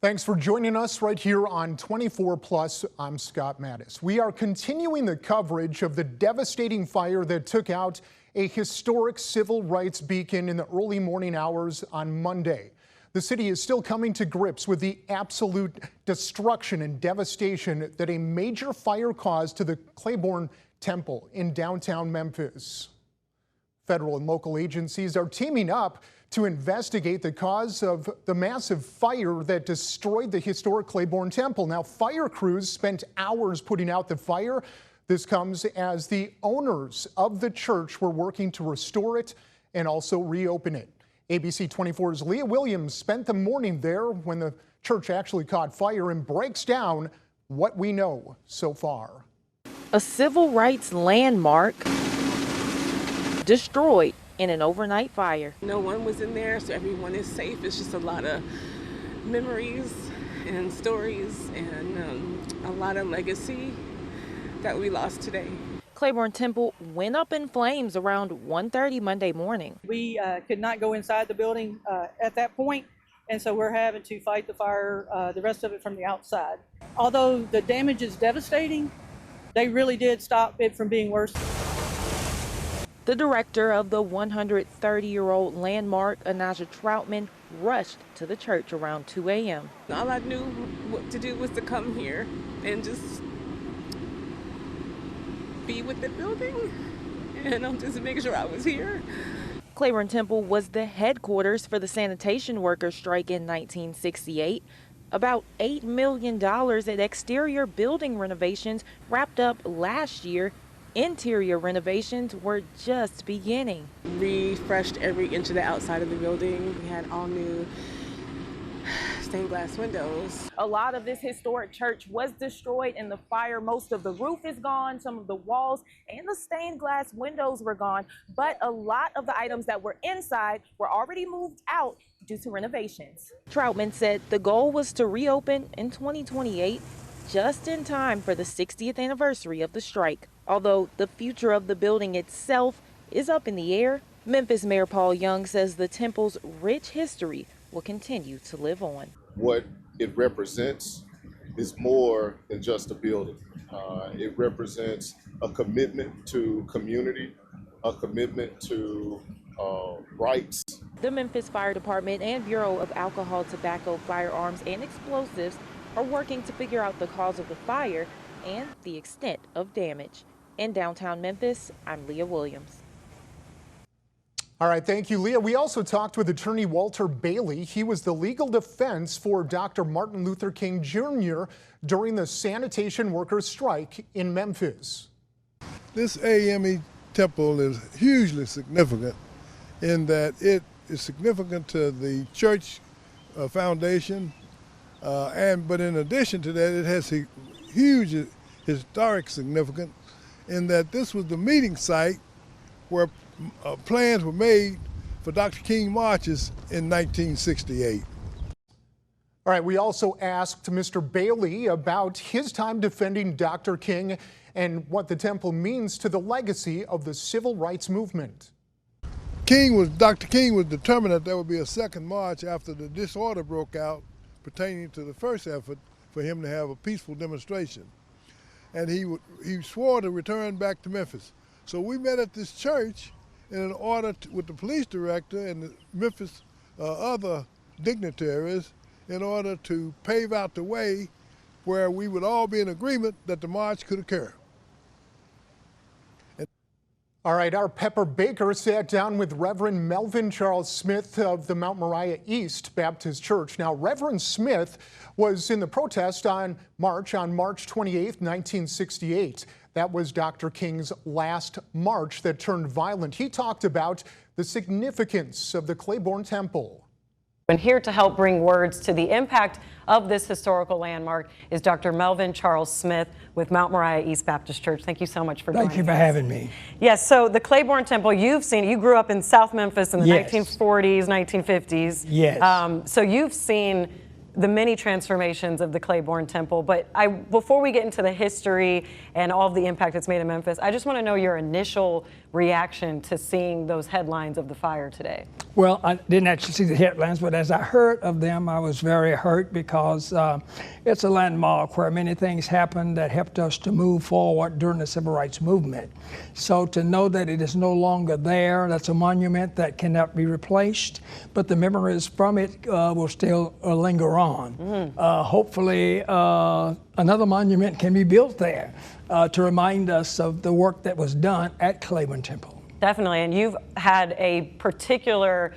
Thanks for joining us right here on 24 Plus. I'm Scott Mattis. We are continuing the coverage of the devastating fire that took out a historic civil rights beacon in the early morning hours on Monday. The city is still coming to grips with the absolute destruction and devastation that a major fire caused to the Clayborn Temple in downtown Memphis. Federal and local agencies are teaming up to investigate the cause of the massive fire that destroyed the historic Clayborn Temple. Now, fire crews spent hours putting out the fire. This comes as the owners of the church were working to restore it and also reopen it. ABC 24's Leah Williams spent the morning there when the church actually caught fire and breaks down what we know so far. A civil rights landmark destroyed in an overnight fire. No one was in there, so everyone is safe. It's just a lot of memories and stories and a lot of legacy that we lost today. Clayborn Temple went up in flames around 1:30 Monday morning. We could not go inside the building at that point, and so we're having to fight the fire, the rest of it from the outside. Although the damage is devastating, they really did stop it from being worse. The director of the 130-year-old landmark, Anaja Troutman, rushed to the church around 2 a.m. All I knew what to do was to come here and just be with the building, and I'm just making sure I was here. Clayborn Temple was the headquarters for the sanitation workers' strike in 1968. About $8 million at exterior building renovations wrapped up last year. Interior renovations were just beginning. Refreshed every inch of the outside of the building. We had all new stained glass windows. A lot of this historic church was destroyed in the fire. Most of the roof is gone, some of the walls and the stained glass windows were gone, but a lot of the items that were inside were already moved out due to renovations. Troutman said the goal was to reopen in 2028, just in time for the 60th anniversary of the strike. Although the future of the building itself is up in the air, Memphis Mayor Paul Young says the temple's rich history will continue to live on. What it represents is more than just a building. It represents a commitment to community, a commitment to rights. The Memphis Fire Department and Bureau of Alcohol, Tobacco, Firearms, and Explosives are working to figure out the cause of the fire and the extent of damage. In downtown Memphis, I'm Leah Williams. All right, thank you, Leah. We also talked with attorney Walter Bailey. He was the legal defense for Dr. Martin Luther King Jr. during the sanitation workers' strike in Memphis. This AME temple is hugely significant in that it is significant to the church foundation, but in addition to that, it has a huge historic significance in that this was the meeting site where plans were made for Dr. King marches in 1968. All right, we also asked Mr. Bailey about his time defending Dr. King and what the temple means to the legacy of the civil rights movement. Dr. King was determined that there would be a second march after the disorder broke out pertaining to the first effort for him to have a peaceful demonstration. And he swore to return back to Memphis. So we met at this church in order with the police director and the Memphis other dignitaries in order to pave out the way where we would all be in agreement that the march could occur. All right, our Pepper Baker sat down with Reverend Melvin Charles Smith of the Mount Moriah East Baptist Church. Now, Reverend Smith was in the protest on March 28, 1968. That was Dr. King's last march that turned violent. He talked about the significance of the Clayborn Temple. And here to help bring words to the impact of this historical landmark is Dr. Melvin Charles Smith with Mount Moriah East Baptist Church. Thank you so much for joining us. Thank you for having me. Yes, so the Clayborn Temple, you've seen, you grew up in South Memphis in the Yes. 1940s, 1950s. Yes. So you've seen the many transformations of the Clayborn Temple. But before we get into the history and all of the impact it's made in Memphis, I just want to know your initial reaction to seeing those headlines of the fire today. Well, I didn't actually see the headlines, but as I heard of them, I was very hurt because it's a landmark where many things happened that helped us to move forward during the civil rights movement. So to know that it is no longer there, that's a monument that cannot be replaced, but the memories from it will still linger on. Hopefully, another monument can be built there to remind us of the work that was done at Clayborn Temple. Definitely, and you've had a particular,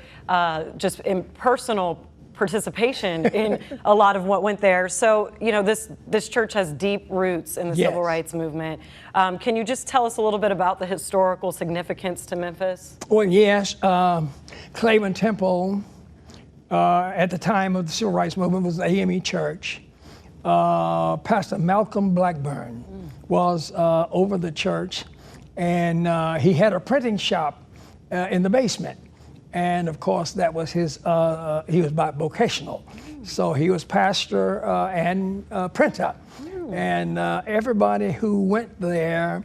just personal participation in a lot of what went there. So, you know, this church has deep roots in the civil rights movement. Can you just tell us a little bit about the historical significance to Memphis? Well, yes, Clayborn Temple, at the time of the civil rights movement, was the AME Church. Pastor Malcolm Blackburn was over the church, and he had a printing shop in the basement. And of course, that was his, he was bivocational. So he was pastor and printer. And everybody who went there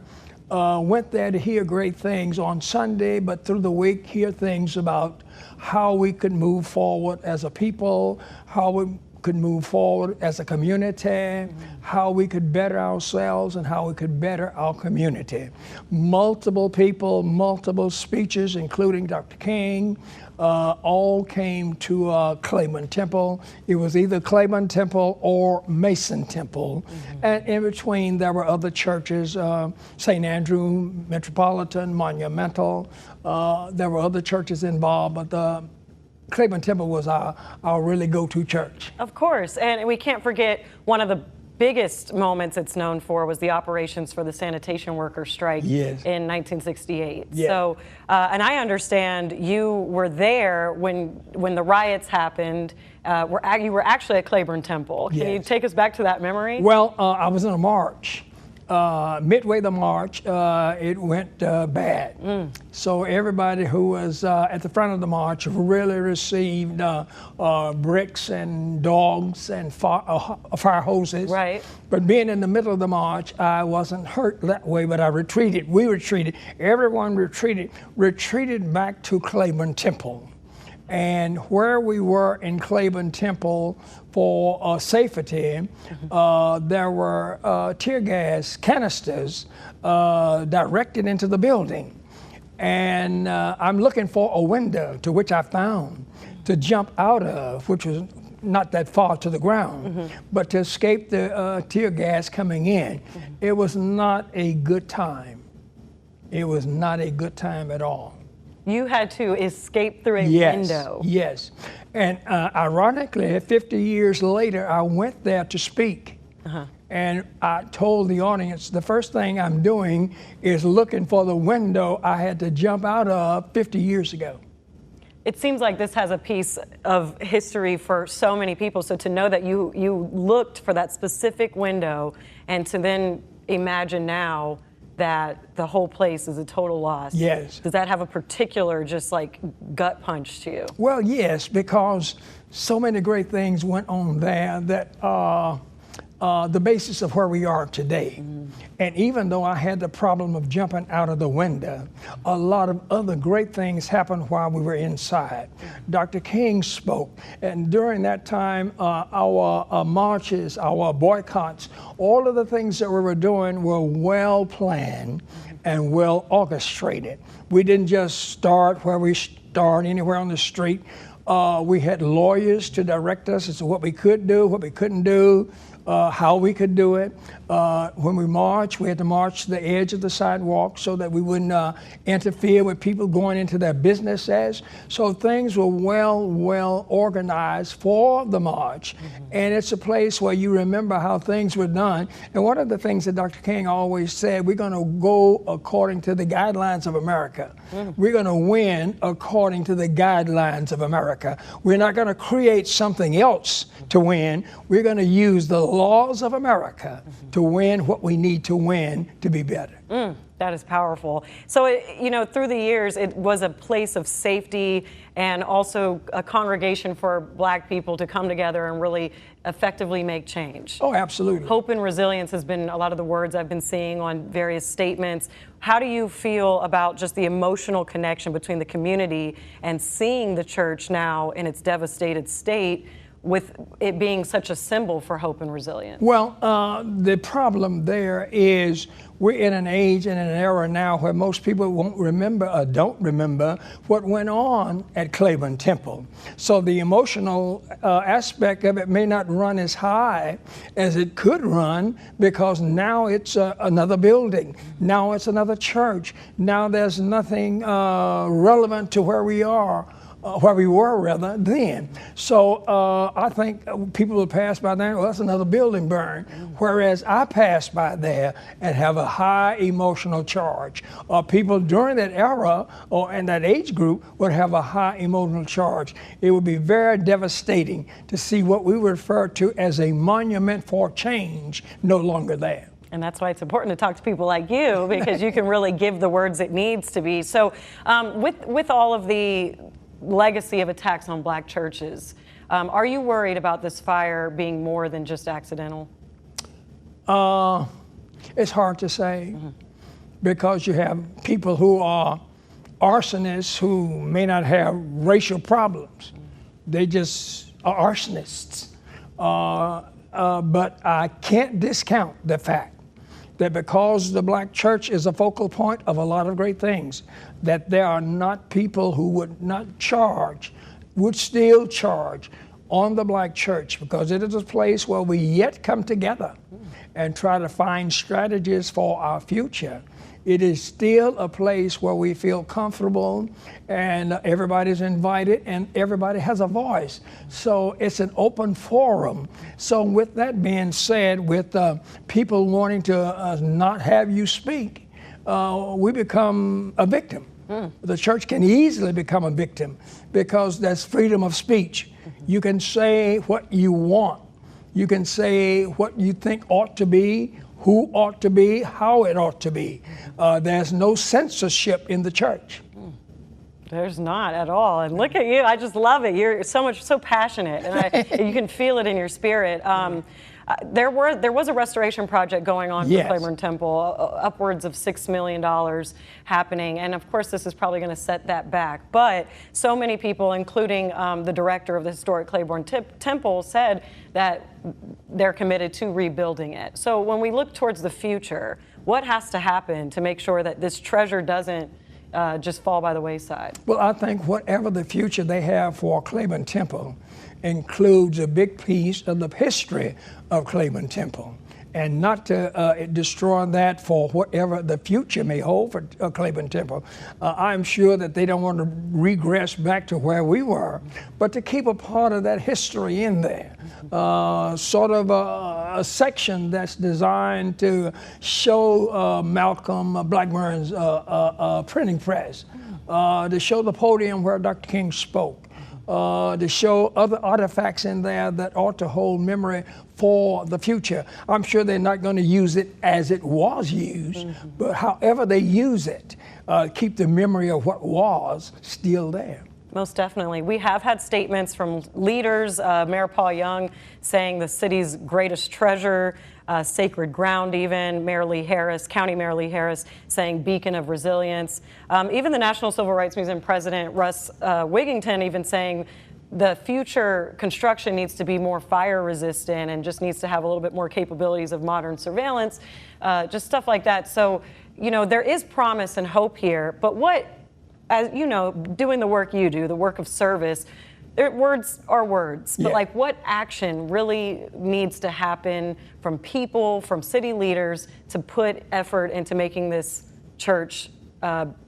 to hear great things on Sunday, but through the week, hear things about how we could move forward as a people, how we could move forward as a community, how we could better ourselves and how we could better our community. Multiple people, multiple speeches, including Dr. King, all came to Clayborn Temple. It was either Clayborn Temple or Mason Temple. And in between, there were other churches, St. Andrew, Metropolitan, Monumental. There were other churches involved, but the Clayborn Temple was our really go-to church. Of course, and we can't forget one of the biggest moments it's known for was the operations for the sanitation worker strike in 1968. So, and I understand you were there when the riots happened. You were actually at Clayborn Temple. Can you take us back to that memory? Well, I was in a march. Midway the march, it went bad. So everybody who was at the front of the march really received bricks and dogs and fire hoses. Right. But being in the middle of the march, I wasn't hurt that way, but I retreated. We retreated. Everyone retreated back to Clayborn Temple. And where we were in Clayborn Temple for safety, there were tear gas canisters directed into the building. And I'm looking for a window, to which I found, to jump out of, which was not that far to the ground, but to escape the tear gas coming in. It was not a good time. It was not a good time at all. You had to escape through a window. Yes, and ironically, 50 years later, I went there to speak. And I told the audience, the first thing I'm doing is looking for the window I had to jump out of 50 years ago. It seems like this has a piece of history for so many people. So to know that you looked for that specific window and to then imagine now that the whole place is a total loss. Yes. Does that have a particular just like gut punch to you? Well, yes, because so many great things went on there that the basis of where we are today. And even though I had the problem of jumping out of the window, a lot of other great things happened while we were inside. Dr. King spoke, and during that time, our marches, our boycotts, all of the things that we were doing were well planned and well orchestrated. We didn't just start where we start anywhere on the street. We had lawyers to direct us as to what we could do, what we couldn't do, how we could do it. When we marched, we had to march to the edge of the sidewalk so that we wouldn't interfere with people going into their businesses. So things were well organized for the march. And it's a place where you remember how things were done. And one of the things that Dr. King always said, we're going to go according to the guidelines of America. We're going to win according to the guidelines of America. We're not going to create something else to win. We're going to use the laws of America to win what we need to win to be better. That is powerful. So, through the years, it was a place of safety and also a congregation for Black people to come together and really effectively make change. Oh, absolutely. Hope and resilience has been a lot of the words I've been seeing on various statements. How do you feel about just the emotional connection between the community and seeing the church now in its devastated state, with it being such a symbol for hope and resilience? Well, the problem there is we're in an age and an era now where most people won't remember or don't remember what went on at Clayborn Temple. So the emotional aspect of it may not run as high as it could run, because now it's another building. Now it's another church. Now there's nothing relevant to where we are. Where we were rather then. So I think people will pass by there, well, that's another building burned. Whereas I pass by there and have a high emotional charge. People during that era or in that age group would have a high emotional charge. It would be very devastating to see what we refer to as a monument for change no longer there. And that's why it's important to talk to people like you, because you can really give the words it needs to be. So with all of the legacy of attacks on Black churches, are you worried about this fire being more than just accidental? It's hard to say, because you have people who are arsonists who may not have racial problems. They just are arsonists. But I can't discount the fact that because the Black church is a focal point of a lot of great things, that there are not people who would still charge on the Black church, because it is a place where we yet come together and try to find strategies for our future. It is still a place where we feel comfortable and everybody's invited and everybody has a voice. So it's an open forum. So with that being said, with people wanting to not have you speak, we become a victim. The church can easily become a victim because that's freedom of speech. You can say what you want. You can say what you think ought to be, who ought to be, how it ought to be. There's no censorship in the church. There's not at all. And look at you, I just love it. You're so passionate, and you can feel it in your spirit. There was a restoration project going on for Clayborn Temple, upwards of $6 million happening. And of course, this is probably going to set that back. But so many people, including the director of the historic Clayborn Temple, said that they're committed to rebuilding it. So when we look towards the future, what has to happen to make sure that this treasure doesn't just fall by the wayside? Well, I think whatever the future they have for Clayborn Temple includes a big piece of the history of Clayborn Temple, and not to destroy that for whatever the future may hold for Clayborn Temple. I'm sure that they don't want to regress back to where we were, but to keep a part of that history in there. Sort of a section that's designed to show Malcolm Blackburn's printing press, to show the podium where Dr. King spoke, to show other artifacts in there that ought to hold memory for the future. I'm sure they're not going to use it as it was used, but however they use it, keep the memory of what was still there. Most definitely. We have had statements from leaders, Mayor Paul Young saying the city's greatest treasure, sacred ground even, Mayor Lee Harris, County Mayor Lee Harris saying beacon of resilience. Even the National Civil Rights Museum President Russ Wigington even saying the future construction needs to be more fire resistant and just needs to have a little bit more capabilities of modern surveillance, just stuff like that. So, there is promise and hope here, but as you know, doing the work you do, the work of service, words are words, but like what action really needs to happen from people, from city leaders to put effort into making this church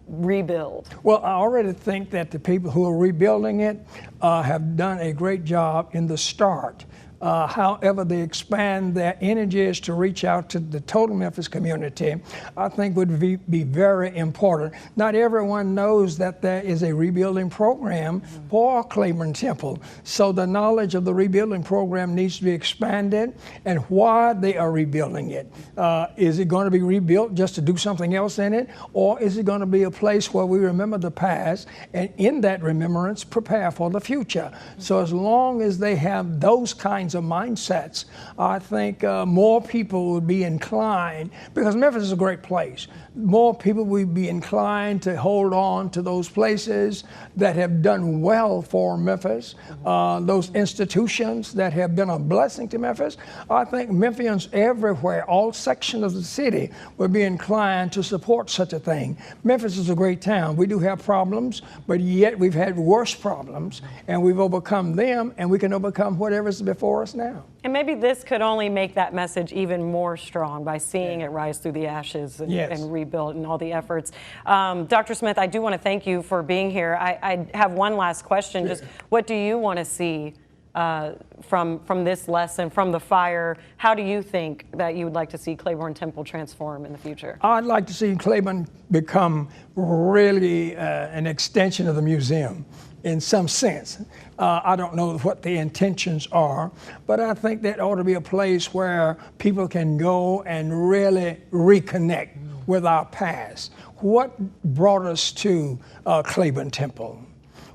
rebuild? Well, I already think that the people who are rebuilding it have done a great job in the start. however they expand their energies to reach out to the total Memphis community, I think would be very important. Not everyone knows that there is a rebuilding program for Clayborn Temple. So the knowledge of the rebuilding program needs to be expanded, and why they are rebuilding it. Is it going to be rebuilt just to do something else in it? Or is it going to be a place where we remember the past, and in that remembrance prepare for the future? So as long as they have those kinds of mindsets, I think more people would be inclined, because Memphis is a great place, more people would be inclined to hold on to those places that have done well for Memphis, those institutions that have been a blessing to Memphis. I think Memphians everywhere, all sections of the city, would be inclined to support such a thing. Memphis is a great town. We do have problems, but yet we've had worse problems, and we've overcome them, and we can overcome whatever's before us now. And maybe this could only make that message even more strong by seeing it rise through the ashes and rebuild and all the efforts. Dr. Smith, I do want to thank you for being here. I have one last question. Just what do you want to see from this lesson, from the fire? How do you think that you would like to see Clayborn Temple transform in the future? I'd like to see Clayborn become really an extension of the museum in some sense. I don't know what the intentions are, but I think that ought to be a place where people can go and really reconnect with our past. What brought us to Clayborn Temple?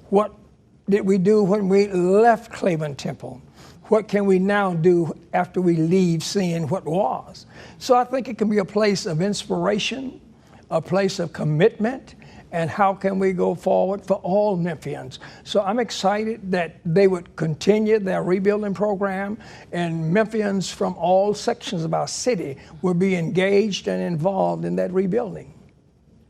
What did we do when we left Clayborn Temple? What can we now do after we leave seeing what was? So I think it can be a place of inspiration, a place of commitment, and how can we go forward for all Memphians. So I'm excited that they would continue their rebuilding program, and Memphians from all sections of our city will be engaged and involved in that rebuilding.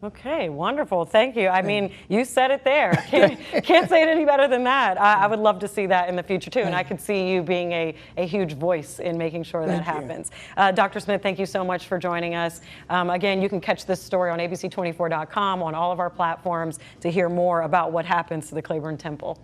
Okay, wonderful. Thank you. I mean, you said it there. Can't say it any better than that. I would love to see that in the future, too. And I could see you being a huge voice in making sure that happens. Dr. Smith, thank you so much for joining us. Again, you can catch this story on abc24.com, on all of our platforms, to hear more about what happens to the Clayborn Temple.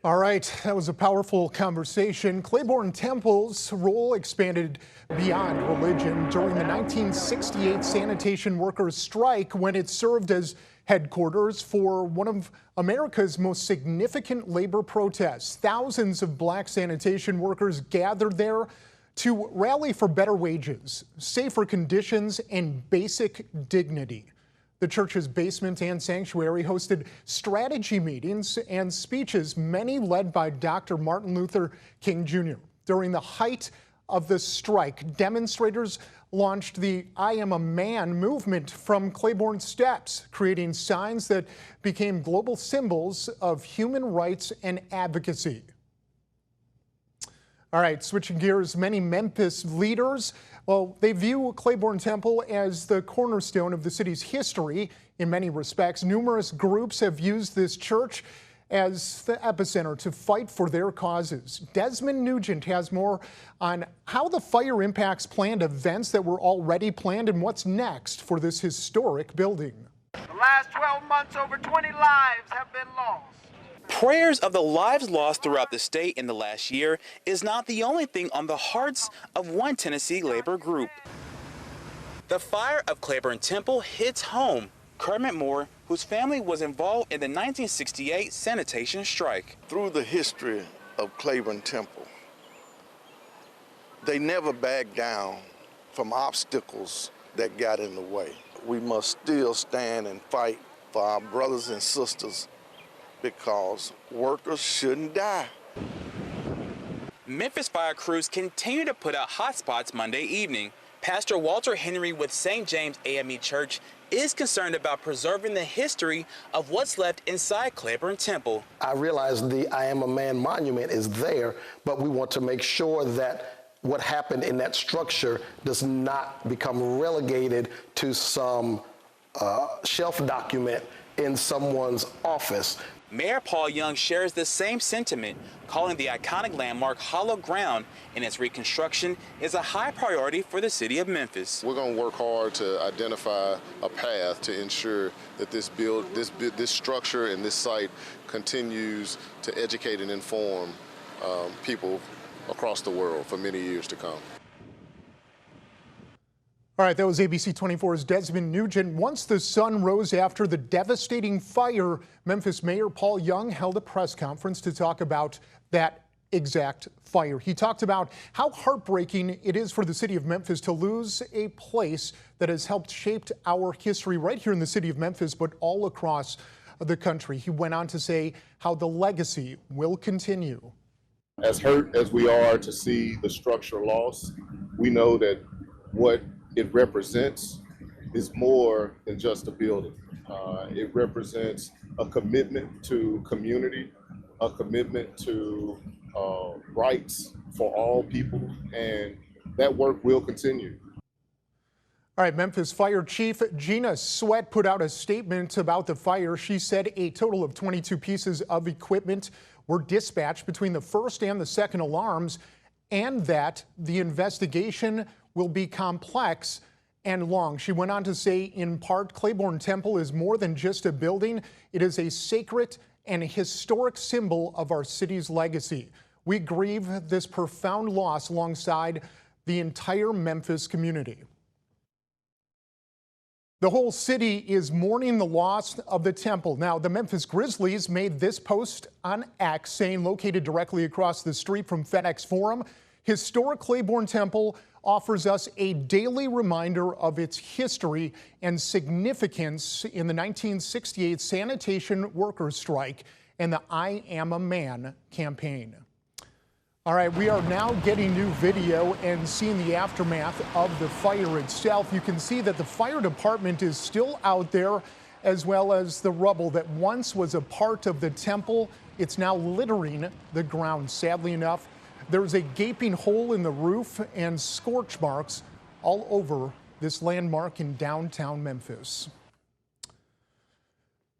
All right, that was a powerful conversation. Clayborn Temple's role expanded beyond religion during the 1968 sanitation workers' strike, when it served as headquarters for one of America's most significant labor protests. Thousands of black sanitation workers gathered there to rally for better wages, safer conditions, and basic dignity. The church's basement and sanctuary hosted strategy meetings and speeches, many led by Dr. Martin Luther King Jr. During the height of the strike, demonstrators launched the I Am a Man movement from Clayborn steps, creating signs that became global symbols of human rights and advocacy. All right, switching gears, many Memphis leaders, well, they view Clayborn Temple as the cornerstone of the city's history in many respects. Numerous groups have used this church as the epicenter to fight for their causes. Desmond Nugent has more on how the fire impacts planned events that were already planned and what's next for this historic building. The last 12 months, over 20 lives have been lost. Prayers of the lives lost throughout the state in the last year is not the only thing on the hearts of one Tennessee labor group. The fire of Clayborn Temple hits home. Kermit Moore, whose family was involved in the 1968 sanitation strike. Through the history of Clayborn Temple, they never backed down from obstacles that got in the way. We must still stand and fight for our brothers and sisters, because workers shouldn't die. Memphis fire crews continue to put out hot spots Monday evening. Pastor Walter Henry with St. James AME Church is concerned about preserving the history of what's left inside Clayborn Temple. I realize the I Am a Man monument is there, but we want to make sure that what happened in that structure does not become relegated to some shelf document in someone's office. Mayor Paul Young shares the same sentiment, calling the iconic landmark hollow ground, and its reconstruction is a high priority for the city of Memphis. We're going to work hard to identify a path to ensure that this structure and this site continues to educate and inform people across the world for many years to come. All right, that was ABC 24's Desmond Nugent. Once the sun rose after the devastating fire, Memphis Mayor Paul Young held a press conference to talk about that exact fire. He talked about how heartbreaking it is for the city of Memphis to lose a place that has helped shape our history right here in the city of Memphis, but all across the country. He went on to say how the legacy will continue. As hurt as we are to see the structure lost, we know that what it represents is more than just a building. It represents a commitment to community, a commitment to rights for all people, and that work will continue. All right, Memphis Fire Chief Gina Sweat put out a statement about the fire. She said a total of 22 pieces of equipment were dispatched between the first and the second alarms, and that the investigation will be complex and long. She went on to say, in part, Clayborn Temple is more than just a building. It is a sacred and historic symbol of our city's legacy. We grieve this profound loss alongside the entire Memphis community. The whole city is mourning the loss of the temple. Now, the Memphis Grizzlies made this post on X, saying, located directly across the street from FedEx Forum, historic Clayborn Temple offers us a daily reminder of its history and significance in the 1968 sanitation workers' strike and the I Am a Man campaign. All right, we are now getting new video and seeing the aftermath of the fire itself. You can see that the fire department is still out there, as well as the rubble that once was a part of the temple. It's now littering the ground. Sadly enough, there's a gaping hole in the roof and scorch marks all over this landmark in downtown Memphis.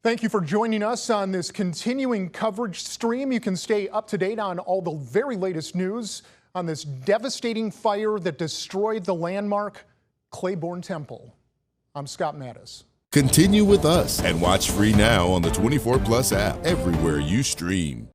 Thank you for joining us on this continuing coverage stream. You can stay up to date on all the very latest news on this devastating fire that destroyed the landmark Clayborn Temple. I'm Scott Mattis. Continue with us and watch free now on the 24 Plus app everywhere you stream.